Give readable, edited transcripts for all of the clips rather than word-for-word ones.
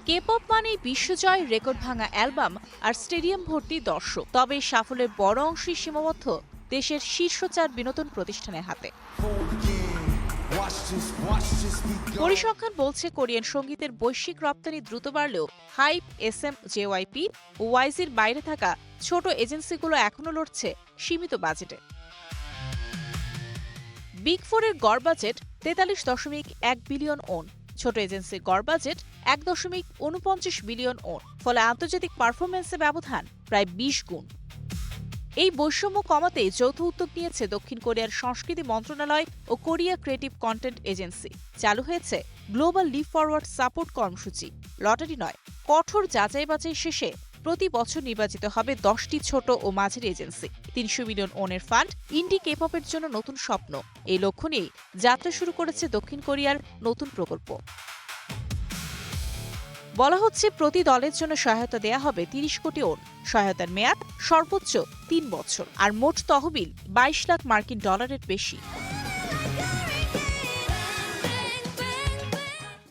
K-pop মানেই বিশ্বজয়, record ভাঙা album আর stadium ভর্তি দর্শক। তবে সাফল্যের বড় অংশই সীমাবদ্ধ দেশের শীর্ষ 4 বিনোদন প্রতিষ্ঠানের হাতে। পরিসংখ্যান বলছে কোরিয়ান সঙ্গীতের বৈশ্বিক রপ্তানি দ্রুত বাড়লেও হাইপ, SM, JYP ও ওয়াইজির বাইরে থাকা ছোট এজেন্সিগুলো এখনও লড়ছে সীমিত বাজেটে। বিগ ফোরের গড় বাজেট 43.1 বিলিয়ন ওন, ছোট এজেন্সির গড় বাজেট 1.49 বিলিয়ন ওন। ফলে আন্তর্জাতিক পারফরমেন্সে ব্যবধান প্রায় 20 গুণ। এই বৈষম্য কমাতে যৌথ উদ্যোগ নিয়েছে দক্ষিণ কোরিয়ার সংস্কৃতি মন্ত্রণালয় ও কোরিয়া ক্রিয়েটিভ কন্টেন্ট এজেন্সি। চালু হয়েছে গ্লোবাল লিপ ফরওয়ার্ড সাপোর্ট কর্মসূচি। লটারি নয়, কঠোর যাচাই বাছাই শেষে প্রতি বছর নির্বাচিত হবে 10টি ছোট ও মাঝারি এজেন্সি। 300 মিলিয়ন ওনের ফান্ড ইন্ডি কে-পপের জন্য নতুন স্বপ্ন। এই লক্ষ্য নিয়েই যাত্রা শুরু করেছে দক্ষিণ কোরিয়ার নতুন প্রকল্প। বলা হচ্ছে প্রতি দলের জন্য সহায়তা দেয়া হবে 30 কোটি ওন। সহায়তার মেয়াদ সর্বোচ্চ 3 বছর আর মোট তহবিল 22 লাখ মার্কিন ডলারের বেশি।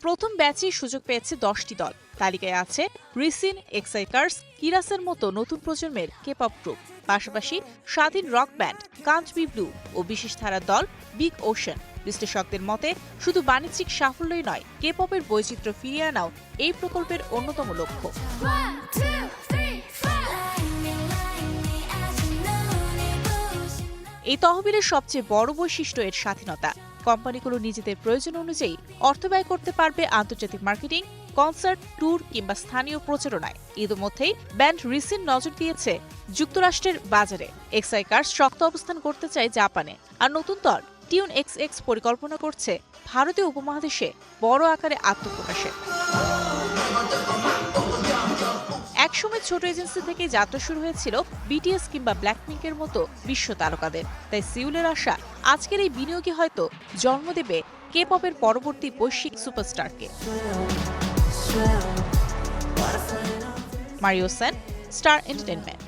প্রথম ব্যাচে সুযোগ পেয়েছে 10টি দল। তালিকায় আছে রিসিন, এক্সাইকার্স, কিরাসের মতো নতুন প্রজন্মের কে-পপ গ্রুপ। পাশাপাশি স্বাধীন rock band can't be blue ও বিশেষ ধারার দল বিগ ওশান। বিশ্লেষকদের মতে শুধু বাণিজ্যিক সাফল্যই নয়, কে-পপের বৈচিত্র্য ফিরিয়ে আনাও এই প্রকল্পের অন্যতম লক্ষ্য। এই তহবিলের সবচেয়ে বড় বৈশিষ্ট্য এর স্বাধীনতা। কোম্পানিগুলো নিজেদের প্রয়োজন অনুযায়ী অর্থ ব্যয় করতে পারবে আন্তর্জাতিক মার্কেটিং, কনসার্ট, ট্যুর কিংবা স্থানীয় প্রচারণায়। ইতিমধ্যেই ব্যান্ড রিসিন নজর দিয়েছে যুক্তরাষ্ট্রের বাজারে। এক্সাইকার্স শক্ত অবস্থান করতে চায় জাপানে। আর নতুন দল টিউন XX পরিকল্পনা করছে ভারতীয় উপমহাদেশে বড় আকারে আত্মপ্রকাশে। একসময় ছোট এজেন্সি থেকে যাত্রা শুরু হয়েছিল BTS কিংবা ব্ল্যাকপিঙ্কের মতো বিশ্ব তারকাদের। তাই সিউলের আশা আজকের এই বিনিয়োগই হয়তো জন্ম দেবে কে-পপের পরবর্তী বৈশ্বিক সুপারস্টারকে। Mario Sen, star entertainment.